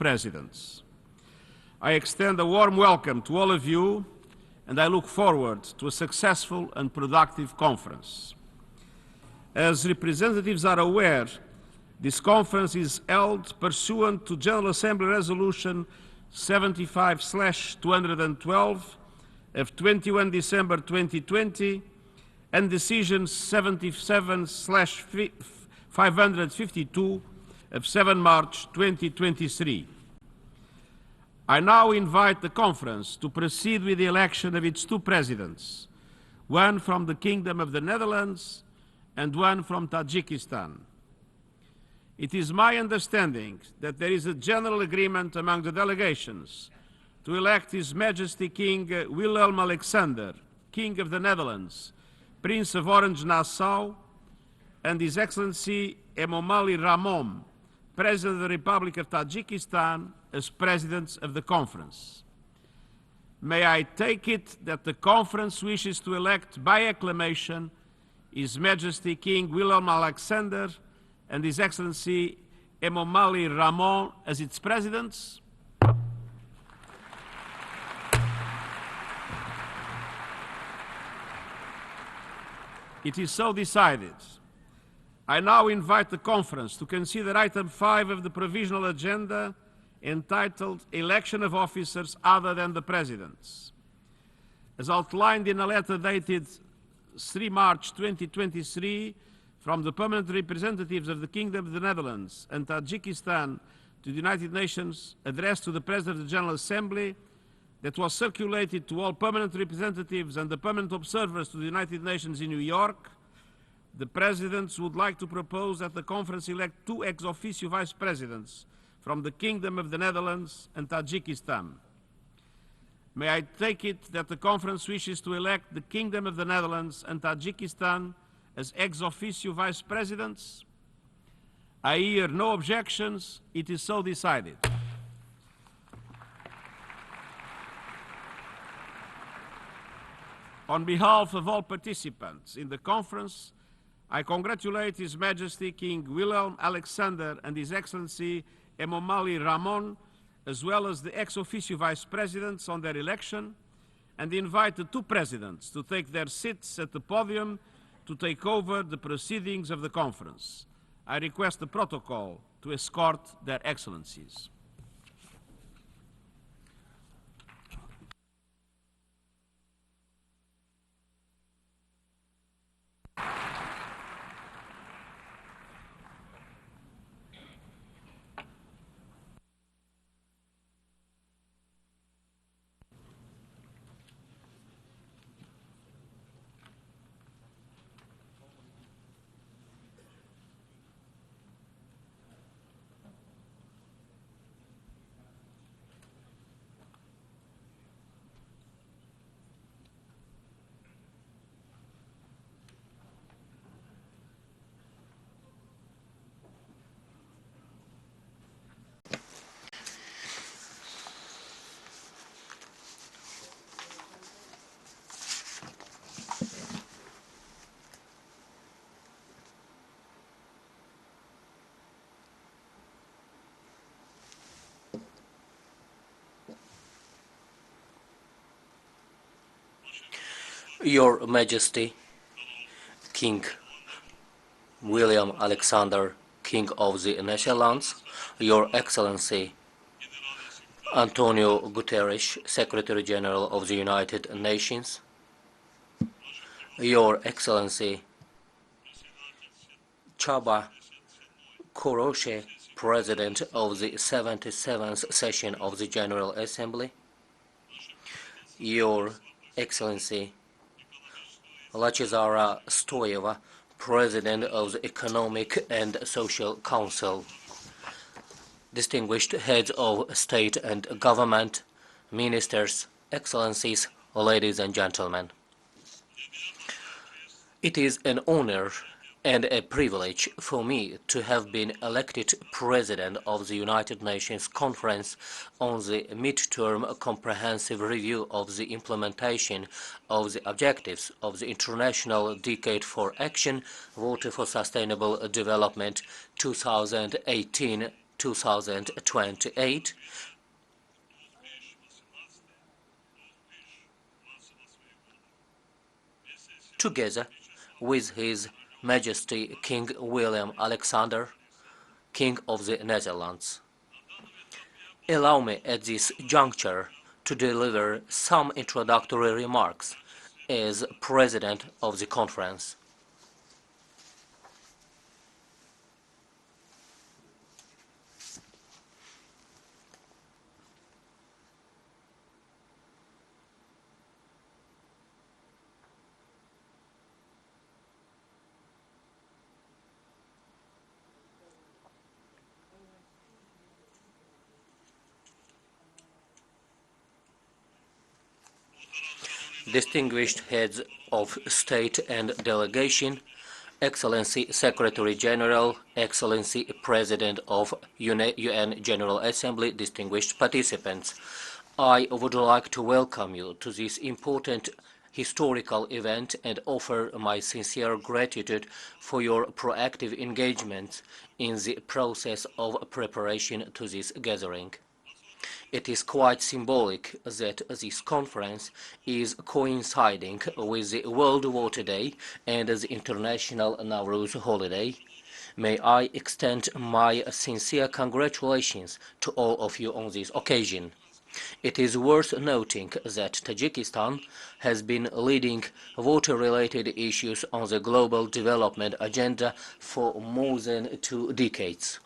presidents. I extend a warm welcome to all of you, and I look forward to a successful and productive conference. As representatives are aware, this conference is held pursuant to General Assembly Resolution 75/212 of 21 December 2020 and Decision 77/552 of 7 March 2023. I now invite the conference to proceed with the election of its two presidents, one from the Kingdom of the Netherlands and one from Tajikistan. It is my understanding that there is a general agreement among the delegations to elect His Majesty King Willem-Alexander, King of the Netherlands, Prince of Orange-Nassau, and His Excellency Emomali Rahmon, President of the Republic of Tajikistan, as presidents of the conference. May I take it that the conference wishes to elect by acclamation His Majesty King Willem-Alexander and His Excellency Emomali Rahmon as its presidents? It is so decided. I now invite the conference to consider item 5 of the provisional agenda entitled Election of Officers Other than the Presidents. As outlined in a letter dated 3 March 2023 from the permanent representatives of the Kingdom of the Netherlands and Tajikistan to the United Nations, addressed to the President of the General Assembly, that was circulated to all permanent representatives and the permanent observers to the United Nations in New York, the Presidents would like to propose that the conference elect two ex officio vice presidents from the Kingdom of the Netherlands and Tajikistan. May I take it that the conference wishes to elect the Kingdom of the Netherlands and Tajikistan as ex officio vice presidents? I hear no objections. It is so decided. On behalf of all participants in the conference, I congratulate His Majesty King Willem-Alexander and His Excellency Emomali Rahmon, as well as the ex officio vice presidents on their election, and invite the two presidents to take their seats at the podium to take over the proceedings of the conference. I request the protocol to escort their excellencies. Your Majesty, King Willem-Alexander, King of the Netherlands, Your Excellency Antonio Guterres, Secretary General of the United Nations, Your Excellency Csaba Kőrösi, President of the 77th Session of the General Assembly, Your Excellency Lachezara Stoyeva, President of the Economic and Social Council, distinguished heads of state and government, ministers, excellencies, ladies and gentlemen. It is an honor and a privilege for me to have been elected President of the United Nations Conference on the Midterm Comprehensive Review of the Implementation of the Objectives of the International Decade for Action, Water for Sustainable Development 2018 2028, together with His Majesty King William Alexander, King of the Netherlands. Allow me at this juncture to deliver some introductory remarks as President of the Conference. Distinguished heads of state and delegation, Excellency Secretary General, Excellency President of UN General Assembly, distinguished participants, I would like to welcome you to this important historical event and offer my sincere gratitude for your proactive engagement in the process of preparation to this gathering. It is quite symbolic that this conference is coinciding with the World Water Day and the International Nowruz holiday. May I extend my sincere congratulations to all of you on this occasion. It is worth noting that Tajikistan has been leading water-related issues on the global development agenda for more than 2 decades.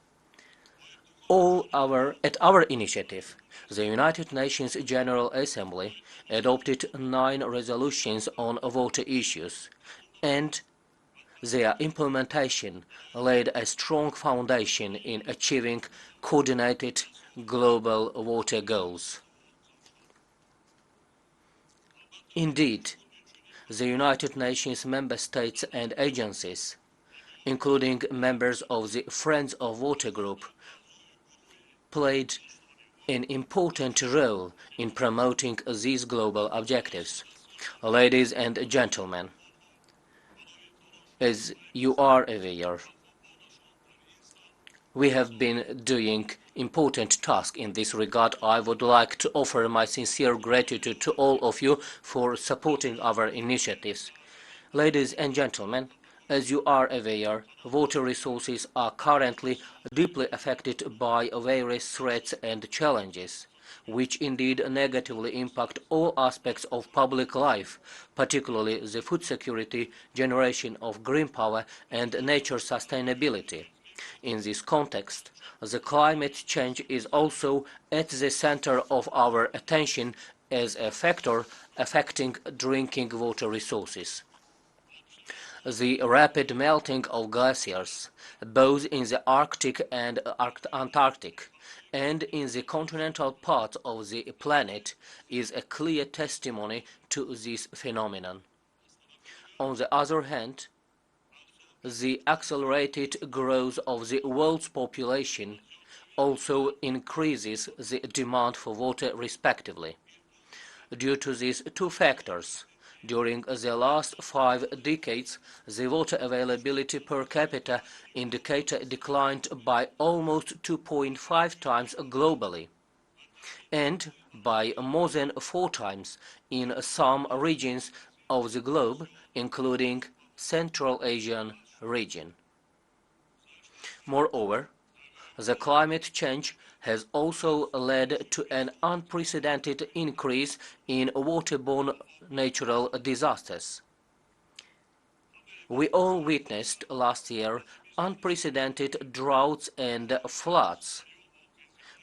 At our initiative, the United Nations General Assembly adopted 9 resolutions on water issues, and their implementation laid a strong foundation in achieving coordinated global water goals. Indeed, the United Nations member states and agencies, including members of the Friends of Water Group, played an important role in promoting these global objectives. Ladies and gentlemen, as you are aware, we have been doing important tasks in this regard. I would like to offer my sincere gratitude to all of you for supporting our initiatives. Ladies and gentlemen, as you are aware, water resources are currently deeply affected by various threats and challenges, which indeed negatively impact all aspects of public life, particularly the food security, generation of green power, and nature sustainability. In this context, the climate change is also at the center of our attention as a factor affecting drinking water resources. The rapid melting of glaciers, both in the Arctic and Antarctic, and in the continental part of the planet, is a clear testimony to this phenomenon. On the other hand, the accelerated growth of the world's population also increases the demand for water respectively. Due to these 2 factors, during the last 5 decades, the water availability per capita indicator declined by almost 2.5 times globally, and by more than 4 times in some regions of the globe, including Central Asian region. Moreover, the climate change has also led to an unprecedented increase in waterborne natural disasters. We all witnessed last year unprecedented droughts and floods,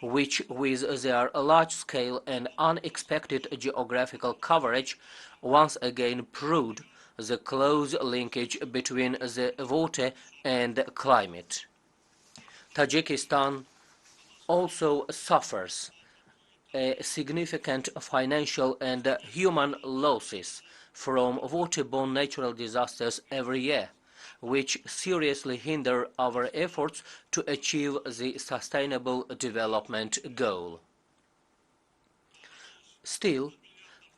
which with their large-scale and unexpected geographical coverage once again proved the close linkage between the water and climate. Tajikistan also suffers significant financial and human losses from waterborne natural disasters every year, which seriously hinder our efforts to achieve the Sustainable Development Goal. Still,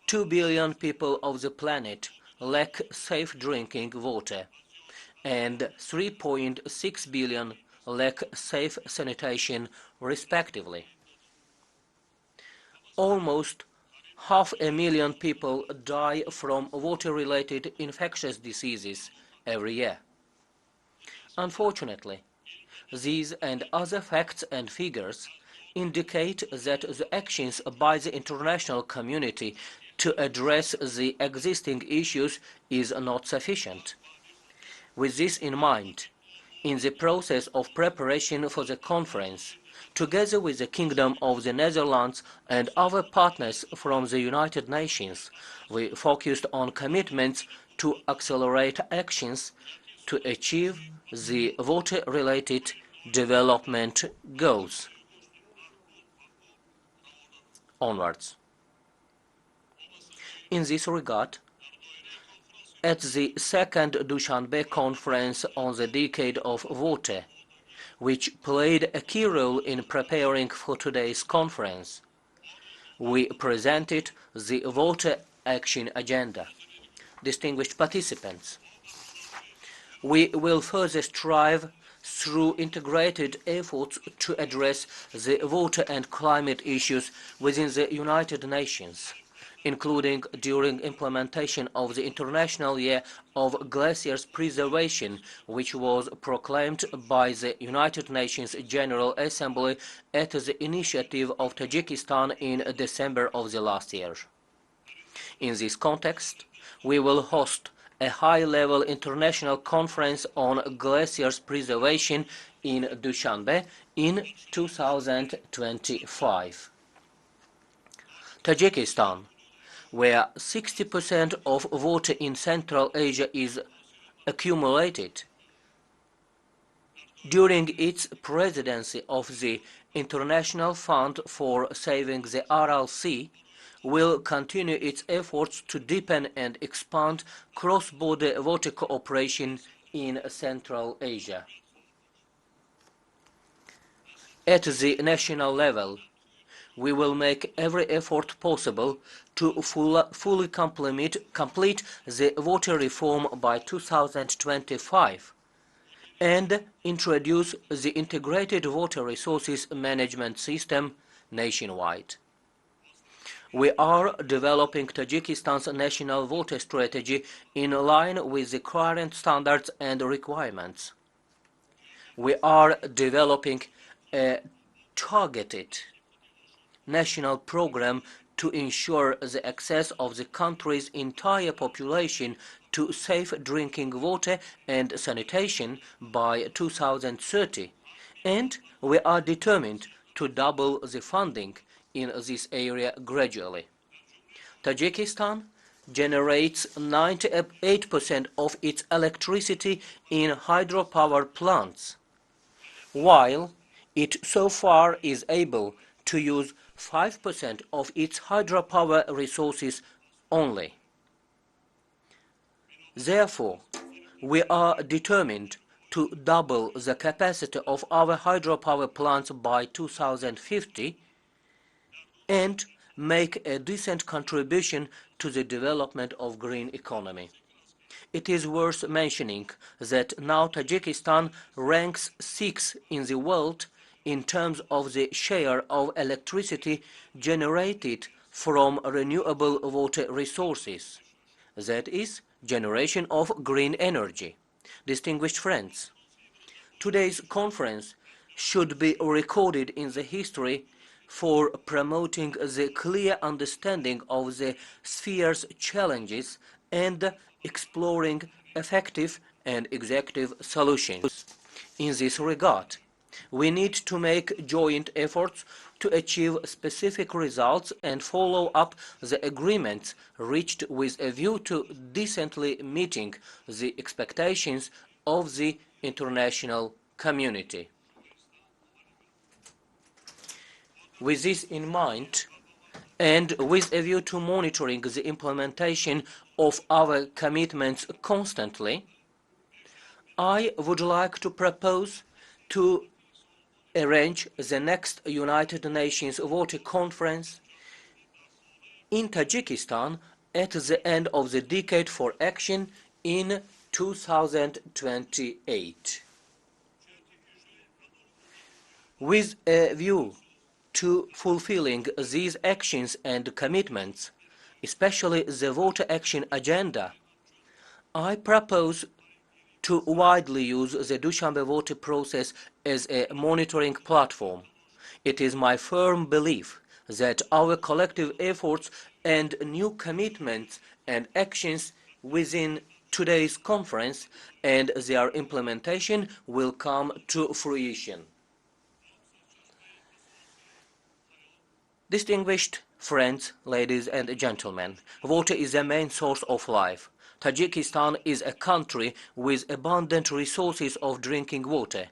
2 billion people of the planet lack safe drinking water, and 3.6 billion lack safe sanitation, respectively. Almost 500,000 people die from water-related infectious diseases every year. Unfortunately, these and other facts and figures indicate that the actions by the international community to address the existing issues is not sufficient. With this in mind, in the process of preparation for the conference, together with the Kingdom of the Netherlands and other partners from the United Nations, we focused on commitments to accelerate actions to achieve the water-related development goals. Onwards. In this regard, at the second Dushanbe Conference on the Decade of Water, which played a key role in preparing for today's conference, we presented the Water Action Agenda. Distinguished participants, we will further strive through integrated efforts to address the water and climate issues within the United Nations, including during implementation of the International Year of Glaciers Preservation, which was proclaimed by the United Nations General Assembly at the initiative of Tajikistan in December of the last year. In this context, we will host a high-level international conference on glaciers preservation in Dushanbe in 2025. Tajikistan, where 60% of water in Central Asia is accumulated, during its presidency of the International Fund for Saving the Aral Sea, will continue its efforts to deepen and expand cross-border water cooperation in Central Asia. At the national level, we will make every effort possible to fully complete the water reform by 2025 and introduce the integrated water resources management system nationwide. We are developing Tajikistan's national water strategy in line with the current standards and requirements. We are developing a targeted national program to ensure the access of the country's entire population to safe drinking water and sanitation by 2030, and we are determined to double the funding in this area gradually. Tajikistan generates 98% of its electricity in hydropower plants, while it so far is able to use 5% of its hydropower resources only. Therefore, we are determined to double the capacity of our hydropower plants by 2050 and make a decent contribution to the development of green economy. It is worth mentioning that now Tajikistan ranks 6th in the world in terms of the share of electricity generated from renewable water resources, that is, generation of green energy. Distinguished friends, today's conference should be recorded in the history for promoting the clear understanding of the sphere's challenges and exploring effective and executive solutions. In this regard, we need to make joint efforts to achieve specific results and follow up the agreements reached with a view to decently meeting the expectations of the international community. With this in mind, and with a view to monitoring the implementation of our commitments constantly, I would like to propose to arrange the next United Nations Water Conference in Tajikistan at the end of the decade for action in 2028. With a view to fulfilling these actions and commitments, especially the Water Action Agenda, I propose to widely use the Dushanbe Water process as a monitoring platform. It is my firm belief that our collective efforts and new commitments and actions within today's conference and their implementation will come to fruition. Distinguished friends, ladies and gentlemen, water is the main source of life. Tajikistan is a country with abundant resources of drinking water.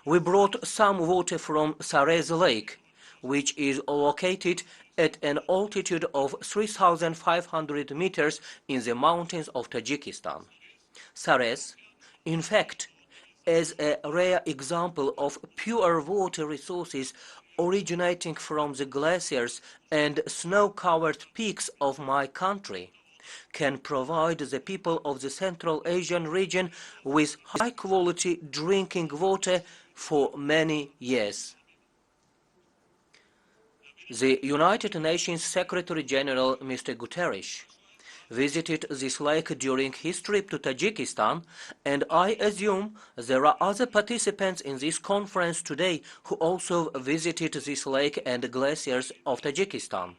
We brought some water from Sarez Lake, which is located at an altitude of 3,500 meters in the mountains of Tajikistan. Sarez, in fact, is a rare example of pure water resources originating from the glaciers and snow-covered peaks of my country, can provide the people of the Central Asian region with high-quality drinking water for many years. The United Nations Secretary-General, Mr. Guterres, visited this lake during his trip to Tajikistan, and I assume there are other participants in this conference today who also visited this lake and glaciers of Tajikistan.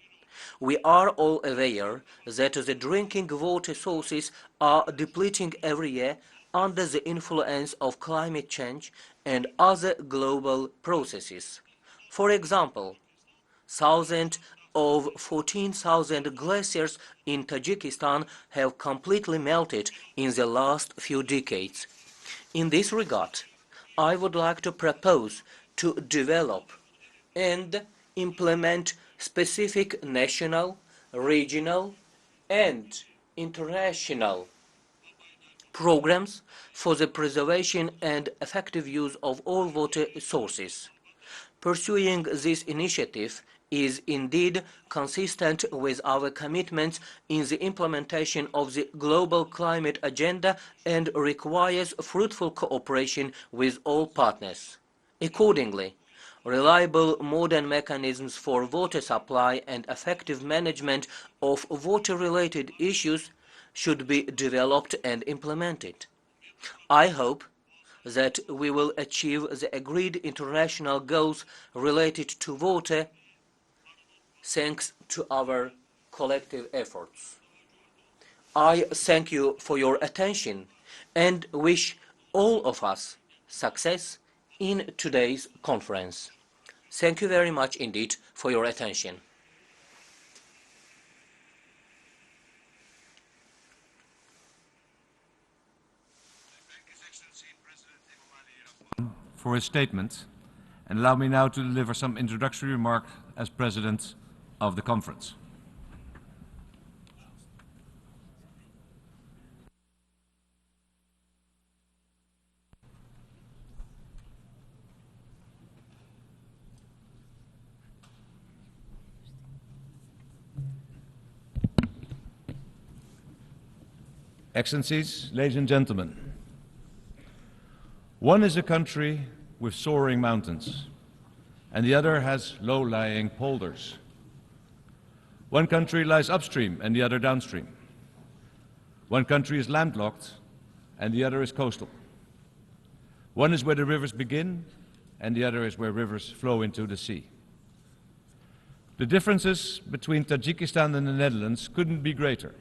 We are all aware that the drinking water sources are depleting every year under the influence of climate change and other global processes. For example, thousands of 14,000 glaciers in Tajikistan have completely melted in the last few decades. In this regard, I would like to propose to develop and implement specific national, regional, and international programs for the preservation and effective use of all water sources. Pursuing this initiative is indeed consistent with our commitments in the implementation of the global climate agenda and requires fruitful cooperation with all partners. Accordingly, reliable modern mechanisms for water supply and effective management of water-related issues should be developed and implemented. I hope that we will achieve the agreed international goals related to water thanks to our collective efforts. I thank you for your attention and wish all of us success in today's conference. Thank you very much indeed for your attention. For his statement, and allow me now to deliver some introductory remarks as President of the Conference. Excellencies, ladies and gentlemen, one is a country with soaring mountains, and the other has low-lying polders. One country lies upstream and the other downstream. One country is landlocked and the other is coastal. One is where the rivers begin and the other is where rivers flow into the sea. The differences between Tajikistan and the Netherlands couldn't be greater.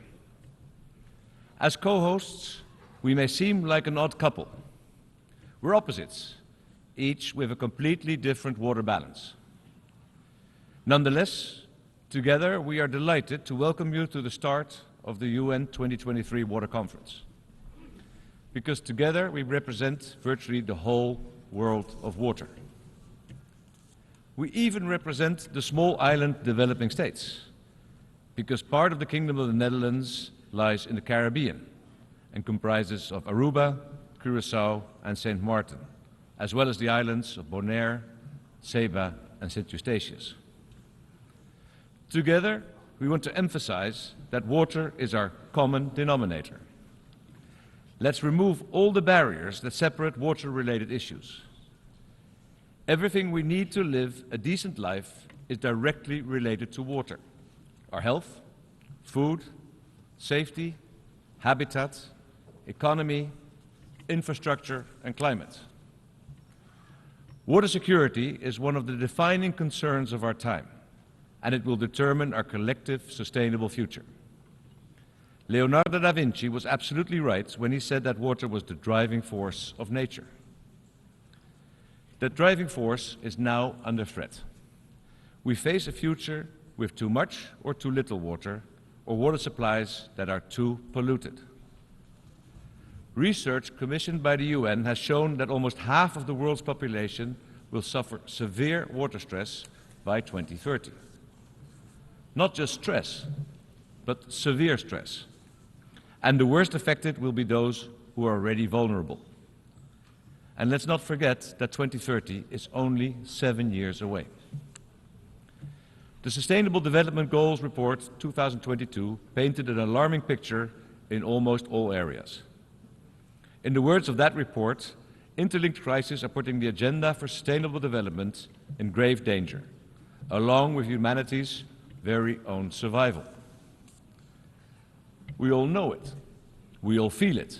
As co-hosts, we may seem like an odd couple. We're opposites, each with a completely different water balance. Nonetheless, together we are delighted to welcome you to the start of the UN 2023 Water Conference. Because together we represent virtually the whole world of water. We even represent the small island developing states, because part of the Kingdom of the Netherlands lies in the Caribbean and comprises of Aruba, Curaçao and St. Martin, as well as the islands of Bonaire, Saba and St. Eustatius. Together, we want to emphasize that water is our common denominator. Let's remove all the barriers that separate water-related issues. Everything we need to live a decent life is directly related to water. Our health, food, safety, habitat, economy, infrastructure, and climate. Water security is one of the defining concerns of our time, and it will determine our collective sustainable future. Leonardo da Vinci was absolutely right when he said that water was the driving force of nature. That driving force is now under threat. We face a future with too much or too little water, or water supplies that are too polluted. Research commissioned by the UN has shown that almost half of the world's population will suffer severe water stress by 2030. Not just stress, but severe stress. And the worst affected will be those who are already vulnerable. And let's not forget that 2030 is only 7 years away. The Sustainable Development Goals Report 2022 painted an alarming picture in almost all areas. In the words of that report, interlinked crises are putting the agenda for sustainable development in grave danger, along with humanity's very own survival. We all know it. We all feel it.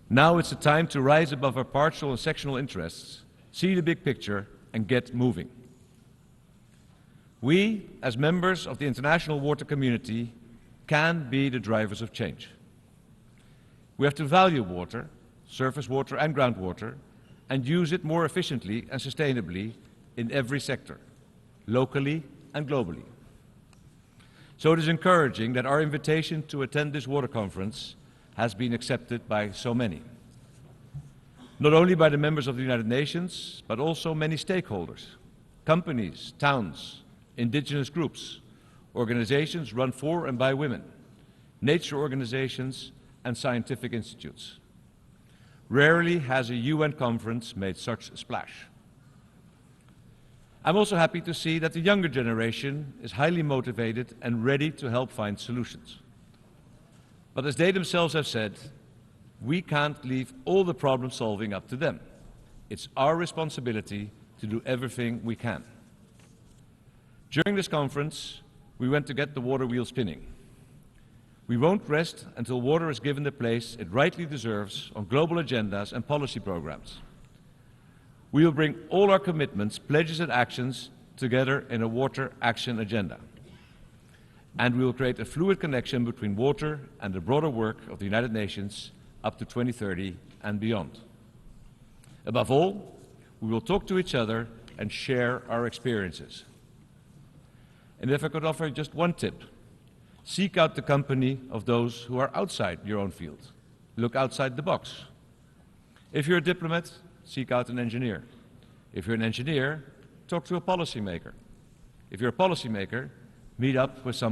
Now it's the time to rise above our partial and sectional interests, see the big picture, and get moving. We, as members of the international water community, can be the drivers of change. We have to value water, surface water and groundwater, and use it more efficiently and sustainably in every sector, locally and globally. So it is encouraging that our invitation to attend this water conference has been accepted by so many. Not only by the members of the United Nations, but also many stakeholders, companies, towns, indigenous groups, organizations run for and by women, nature organizations, and scientific institutes. Rarely has a UN conference made such a splash. I'm also happy to see that the younger generation is highly motivated and ready to help find solutions. But as they themselves have said, we can't leave all the problem solving up to them. It's our responsibility to do everything we can. During this conference, we went to get the water wheel spinning. We won't rest until water is given the place it rightly deserves on global agendas and policy programs. We will bring all our commitments, pledges and actions together in a water action agenda. And we will create a fluid connection between water and the broader work of the United Nations up to 2030 and beyond. Above all, we will talk to each other and share our experiences. And if I could offer just one tip, seek out the company of those who are outside your own field. Look outside the box. If you're a diplomat, seek out an engineer. If you're an engineer, talk to a policymaker. If you're a policymaker, meet up with someone